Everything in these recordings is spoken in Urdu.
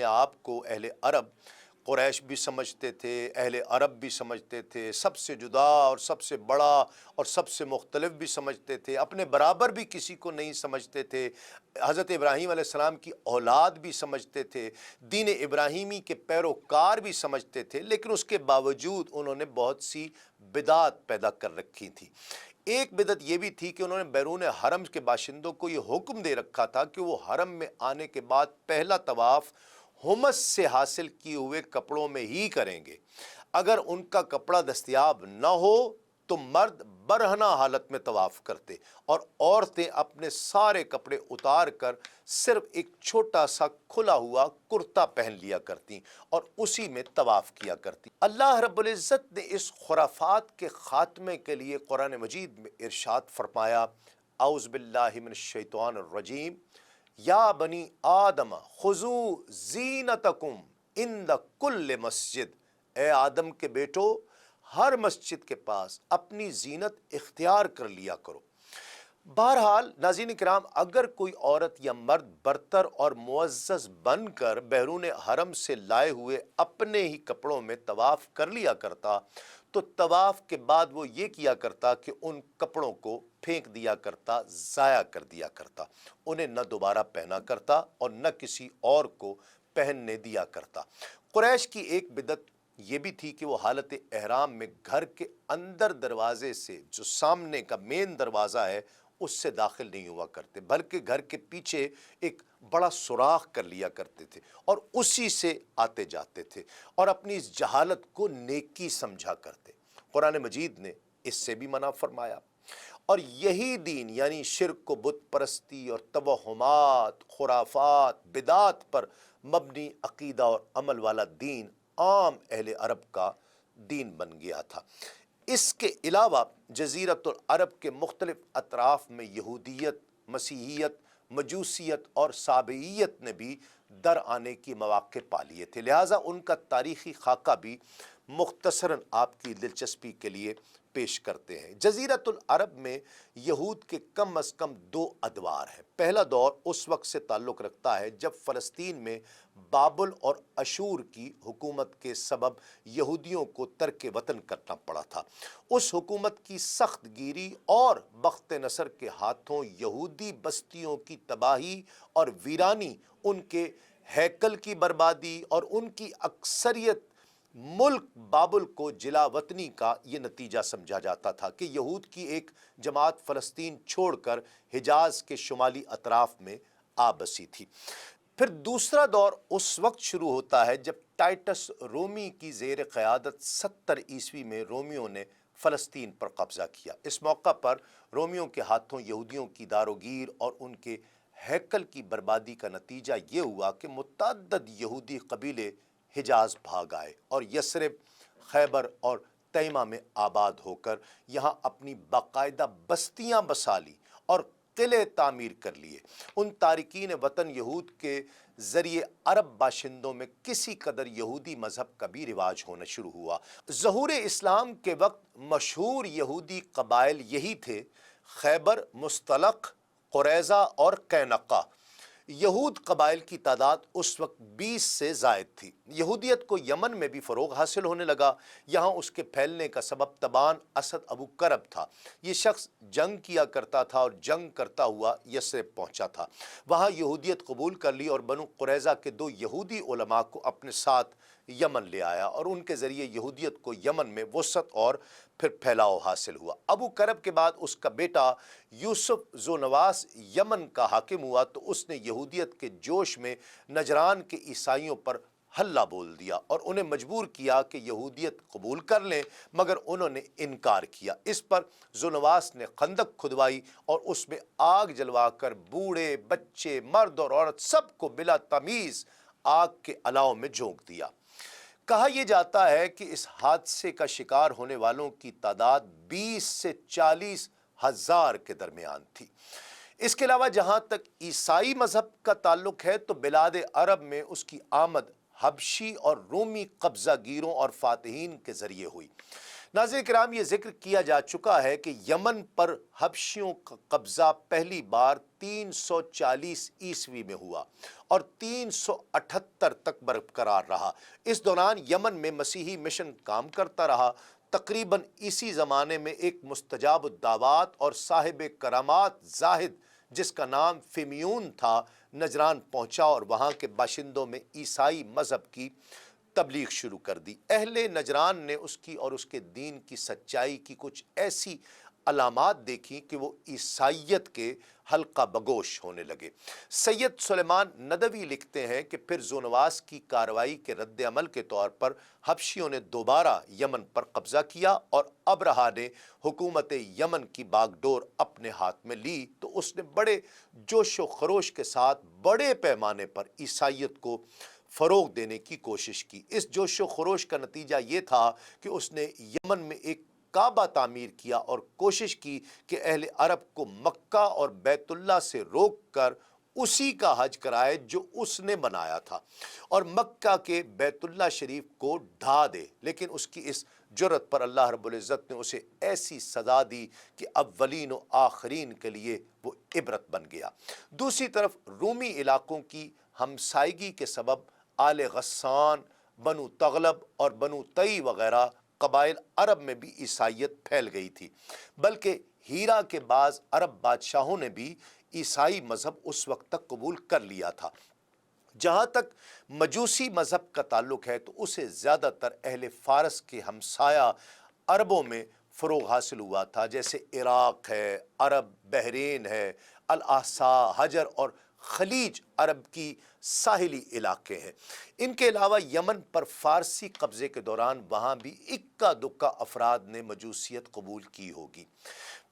آپ کو اہل عرب، قریش بھی سمجھتے تھے، اہل عرب بھی سمجھتے تھے، سب سے جدا اور سب سے بڑا اور سب سے مختلف بھی سمجھتے تھے، اپنے برابر بھی کسی کو نہیں سمجھتے تھے، حضرت ابراہیم علیہ السلام کی اولاد بھی سمجھتے تھے، دین ابراہیمی کے پیروکار بھی سمجھتے تھے، لیکن اس کے باوجود انہوں نے بہت سی بدعات پیدا کر رکھی تھی۔ ایک بدعت یہ بھی تھی کہ انہوں نے بیرون حرم کے باشندوں کو یہ حکم دے رکھا تھا کہ وہ حرم میں آنے کے بعد پہلا طواف حمص سے حاصل کیے ہوئے کپڑوں میں ہی کریں گے۔ اگر ان کا کپڑا دستیاب نہ ہو تو مرد برہنہ حالت میں طواف کرتے اور عورتیں اپنے سارے کپڑے اتار کر صرف ایک چھوٹا سا کھلا ہوا کرتا پہن لیا کرتی اور اسی میں طواف کیا کرتی۔ اللہ رب العزت نے اس خرافات کے خاتمے کے لیے قرآن مجید میں ارشاد فرمایا، اعوذ باللہ من الشیطان الرجیم، یا بنی آدم خذوا زینتکم عند کل مسجد، اے آدم کے بیٹو ہر مسجد کے پاس اپنی زینت اختیار کر لیا کرو۔ بہرحال ناظرین کرام، اگر کوئی عورت یا مرد برتر اور معزز بن کر بیرون حرم سے لائے ہوئے اپنے ہی کپڑوں میں طواف کر لیا کرتا تو طواف کے بعد وہ یہ کیا کرتا کہ ان کپڑوں کو پھینک دیا کرتا، ضائع کر دیا کرتا، انہیں نہ دوبارہ پہنا کرتا اور نہ کسی اور کو پہننے دیا کرتا۔ قریش کی ایک بدعت یہ بھی تھی کہ وہ حالت احرام میں گھر کے اندر دروازے سے، جو سامنے کا مین دروازہ ہے، اس سے داخل نہیں ہوا کرتے، بلکہ گھر کے پیچھے ایک بڑا سوراخ کر لیا کرتے تھے اور اسی سے آتے جاتے تھے اور اپنی اس جہالت کو نیکی سمجھا کرتے۔ قرآن مجید نے اس سے بھی منع فرمایا، اور یہی دین یعنی شرک و بت پرستی اور توہمات، خرافات، بدعات پر مبنی عقیدہ اور عمل والا دین عام اہل عرب کا دین بن گیا تھا۔ اس کے علاوہ جزیرۃ العرب کے مختلف اطراف میں یہودیت، مسیحیت، مجوسیت اور سابعیت نے بھی در آنے کی مواقع پا لیے تھے، لہٰذا ان کا تاریخی خاکہ بھی مختصراً آپ کی دلچسپی کے لیے پیش کرتے ہیں۔ جزیرۃ العرب میں یہود کے کم از کم دو ادوار ہیں۔ پہلا دور اس وقت سے تعلق رکھتا ہے جب فلسطین میں بابل اور اشور کی حکومت کے سبب یہودیوں کو ترک وطن کرنا پڑا تھا۔ اس حکومت کی سخت گیری اور بخت نصر کے ہاتھوں یہودی بستیوں کی تباہی اور ویرانی، ان کے ہیکل کی بربادی اور ان کی اکثریت ملک بابل کو جلا وطنی کا یہ نتیجہ سمجھا جاتا تھا کہ یہود کی ایک جماعت فلسطین چھوڑ کر حجاز کے شمالی اطراف میں آ بسی تھی۔ پھر دوسرا دور اس وقت شروع ہوتا ہے جب ٹائٹس رومی کی زیر قیادت 70 عیسوی میں رومیوں نے فلسطین پر قبضہ کیا۔ اس موقع پر رومیوں کے ہاتھوں یہودیوں کی داروگیر اور ان کے ہیکل کی بربادی کا نتیجہ یہ ہوا کہ متعدد یہودی قبیلے حجاز بھاگ آئے اور یثرب، خیبر اور تیمہ میں آباد ہو کر یہاں اپنی باقاعدہ بستیاں بسا لی اور قلعے تعمیر کر لیے۔ ان تارکین وطن یہود کے ذریعے عرب باشندوں میں کسی قدر یہودی مذہب کا بھی رواج ہونا شروع ہوا۔ ظہور اسلام کے وقت مشہور یہودی قبائل یہی تھے: خیبر، مستلق، قریظہ اور قینقہ۔ یہود قبائل کی تعداد اس وقت 20 سے زائد تھی۔ یہودیت کو یمن میں بھی فروغ حاصل ہونے لگا۔ یہاں اس کے پھیلنے کا سبب تبان اسد ابو کرب تھا۔ یہ شخص جنگ کیا کرتا تھا اور جنگ کرتا ہوا یثرب پہنچا تھا۔ وہاں یہودیت قبول کر لی اور بنو قریظہ کے 2 یہودی علماء کو اپنے ساتھ یمن لے آیا اور ان کے ذریعے یہودیت کو یمن میں وسعت اور پھر پھیلاؤ حاصل ہوا۔ ابو کرب کے بعد اس کا بیٹا یوسف ذونواس یمن کا حاکم ہوا تو اس نے یہودیت کے جوش میں نجران کے عیسائیوں پر حلہ بول دیا اور انہیں مجبور کیا کہ یہودیت قبول کر لیں، مگر انہوں نے انکار کیا۔ اس پر ذونواس نے خندق کھدوائی اور اس میں آگ جلوا کر بوڑھے، بچے، مرد اور عورت سب کو بلا تمیز آگ کے الاؤ میں جھونک دیا۔ کہا یہ جاتا ہے کہ اس حادثے کا شکار ہونے والوں کی تعداد 20 سے 40 ہزار کے درمیان تھی۔ اس کے علاوہ جہاں تک عیسائی مذہب کا تعلق ہے تو بلاد عرب میں اس کی آمد حبشی اور رومی قبضہ گیروں اور فاتحین کے ذریعے ہوئی۔ ناظرین کرام، یہ ذکر کیا جا چکا ہے کہ یمن پر حبشیوں کا قبضہ پہلی بار 340 عیسوی میں ہوا اور 378 تک برقرار رہا۔ اس دوران یمن میں مسیحی مشن کام کرتا رہا۔ تقریباً اسی زمانے میں ایک مستجاب الدعوات اور صاحب کرامات زاہد جس کا نام فیمیون تھا، نجران پہنچا اور وہاں کے باشندوں میں عیسائی مذہب کی تبلیغ شروع کر دی۔ اہل نجران نے اس کی اور اس کے دین کی سچائی کی کچھ ایسی علامات دیکھی کہ وہ عیسائیت کے حلقہ بگوش ہونے لگے۔ سید سلیمان ندوی لکھتے ہیں کہ پھر زونواس کی کارروائی کے رد عمل کے طور پر حبشیوں نے دوبارہ یمن پر قبضہ کیا اور ابرہا نے حکومت یمن کی باغ ڈور اپنے ہاتھ میں لی تو اس نے بڑے جوش و خروش کے ساتھ بڑے پیمانے پر عیسائیت کو فروغ دینے کی کوشش کی۔ اس جوش و خروش کا نتیجہ یہ تھا کہ اس نے یمن میں ایک کعبہ تعمیر کیا اور کوشش کی کہ اہل عرب کو مکہ اور بیت اللہ سے روک کر اسی کا حج کرائے جو اس نے بنایا تھا اور مکہ کے بیت اللہ شریف کو ڈھا دے، لیکن اس کی اس جرت پر اللہ رب العزت نے اسے ایسی سزا دی کہ اولین و آخرین کے لیے وہ عبرت بن گیا۔ دوسری طرف رومی علاقوں کی ہمسائیگی کے سبب آل غسان، بنو تغلب اور بنو تئی وغیرہ قبائل عرب میں بھی عیسائیت پھیل گئی تھی، بلکہ ہیرا کے بعض عرب بادشاہوں نے بھی عیسائی مذہب اس وقت تک قبول کر لیا تھا۔ جہاں تک مجوسی مذہب کا تعلق ہے تو اسے زیادہ تر اہل فارس کے ہمسایہ عربوں میں فروغ حاصل ہوا تھا، جیسے عراق ہے، عرب بحرین ہے، الاحساء، حجر اور خلیج عرب کی ساحلی علاقے ہیں۔ ان کے علاوہ یمن پر فارسی قبضے کے دوران وہاں بھی اکا دکا افراد نے مجوسیت قبول کی ہوگی۔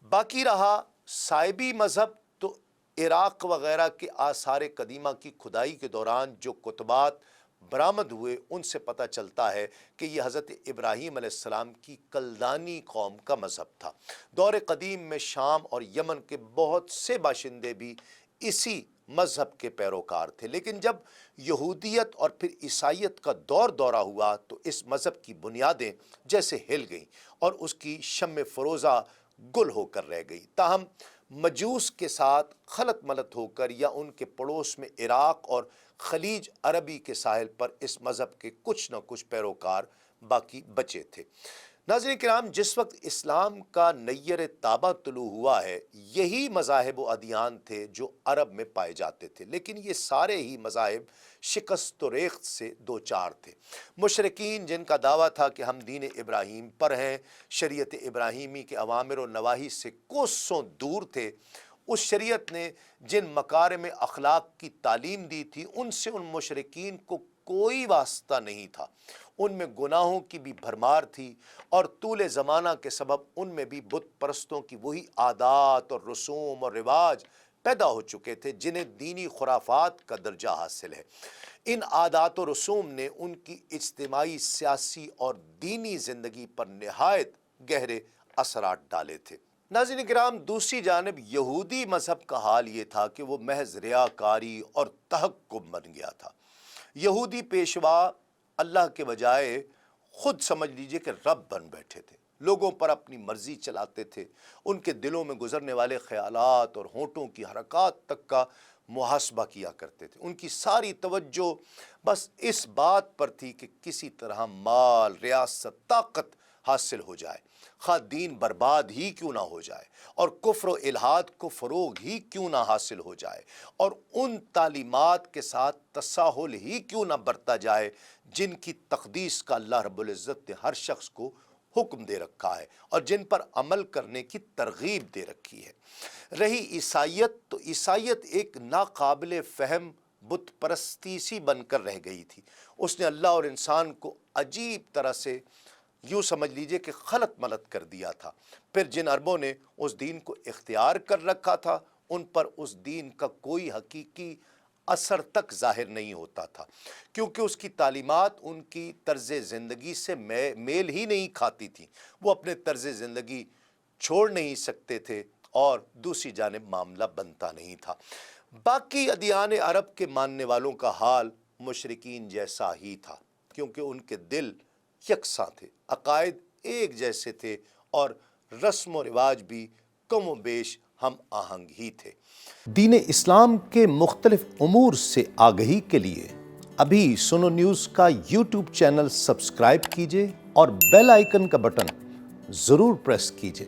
باقی رہا سائبی مذہب، تو عراق وغیرہ کے آثار قدیمہ کی کھدائی کے دوران جو کتبات برآمد ہوئے ان سے پتہ چلتا ہے کہ یہ حضرت ابراہیم علیہ السلام کی کلدانی قوم کا مذہب تھا۔ دور قدیم میں شام اور یمن کے بہت سے باشندے بھی اسی مذہب کے پیروکار تھے، لیکن جب یہودیت اور پھر عیسائیت کا دورہ ہوا تو اس مذہب کی بنیادیں جیسے ہل گئیں اور اس کی شمع فروزہ گل ہو کر رہ گئی۔ تاہم مجوس کے ساتھ خلط ملط ہو کر یا ان کے پڑوس میں عراق اور خلیج عربی کے ساحل پر اس مذہب کے کچھ نہ کچھ پیروکار باقی بچے تھے۔ ناظرین کرام، جس وقت اسلام کا نیر تابہ طلوع ہوا ہے، یہی مذاہب و ادیان تھے جو عرب میں پائے جاتے تھے، لیکن یہ سارے ہی مذاہب شکست و ریخت سے دوچار تھے۔ مشرکین جن کا دعویٰ تھا کہ ہم دین ابراہیم پر ہیں، شریعت ابراہیمی کے اوامر و نواہی سے کوسوں دور تھے، اس شریعت نے جن مکارم اخلاق کی تعلیم دی تھی ان سے ان مشرکین کو کوئی واسطہ نہیں تھا۔ ان میں گناہوں کی بھی بھرمار تھی اور طول زمانہ کے سبب ان میں بھی بت پرستوں کی وہی عادات اور رسوم اور رواج پیدا ہو چکے تھے جنہیں دینی خرافات کا درجہ حاصل ہے۔ ان عادات و رسوم نے ان کی اجتماعی، سیاسی اور دینی زندگی پر نہایت گہرے اثرات ڈالے تھے۔ ناظرین کرام، دوسری جانب یہودی مذہب کا حال یہ تھا کہ وہ محض ریاکاری اور تحکم بن گیا تھا۔ یہودی پیشوا اللہ کے بجائے خود سمجھ لیجئے کہ رب بن بیٹھے تھے، لوگوں پر اپنی مرضی چلاتے تھے، ان کے دلوں میں گزرنے والے خیالات اور ہونٹوں کی حرکات تک کا محاسبہ کیا کرتے تھے۔ ان کی ساری توجہ بس اس بات پر تھی کہ کسی طرح مال، ریاست، طاقت حاصل ہو جائے، خواہ دین برباد ہی کیوں نہ ہو جائے اور کفر و الحاد کو فروغ ہی کیوں نہ حاصل ہو جائے اور ان تعلیمات کے ساتھ تساہل ہی کیوں نہ برتا جائے جن کی تقدیس کا اللہ رب العزت نے ہر شخص کو حکم دے رکھا ہے اور جن پر عمل کرنے کی ترغیب دے رکھی ہے۔ رہی عیسائیت، تو عیسائیت ایک ناقابل فہم بت پرستی سی بن کر رہ گئی تھی۔ اس نے اللہ اور انسان کو عجیب طرح سے یوں سمجھ لیجئے کہ خلط ملط کر دیا تھا۔ پھر جن عربوں نے اس دین کو اختیار کر رکھا تھا ان پر اس دین کا کوئی حقیقی اثر تک ظاہر نہیں ہوتا تھا، کیونکہ اس کی تعلیمات ان کی طرز زندگی سے میل ہی نہیں کھاتی تھیں۔ وہ اپنے طرز زندگی چھوڑ نہیں سکتے تھے اور دوسری جانب معاملہ بنتا نہیں تھا۔ باقی ادیان عرب کے ماننے والوں کا حال مشرکین جیسا ہی تھا، کیونکہ ان کے دل یکساں تھے، عقائد ایک جیسے تھے اور رسم و رواج بھی کم و بیش ہم آہنگ ہی تھے۔ دین اسلام کے مختلف امور سے آگہی کے لیے ابھی سنو نیوز کا یوٹیوب چینل سبسکرائب کیجئے اور بیل آئیکن کا بٹن ضرور پریس کیجئے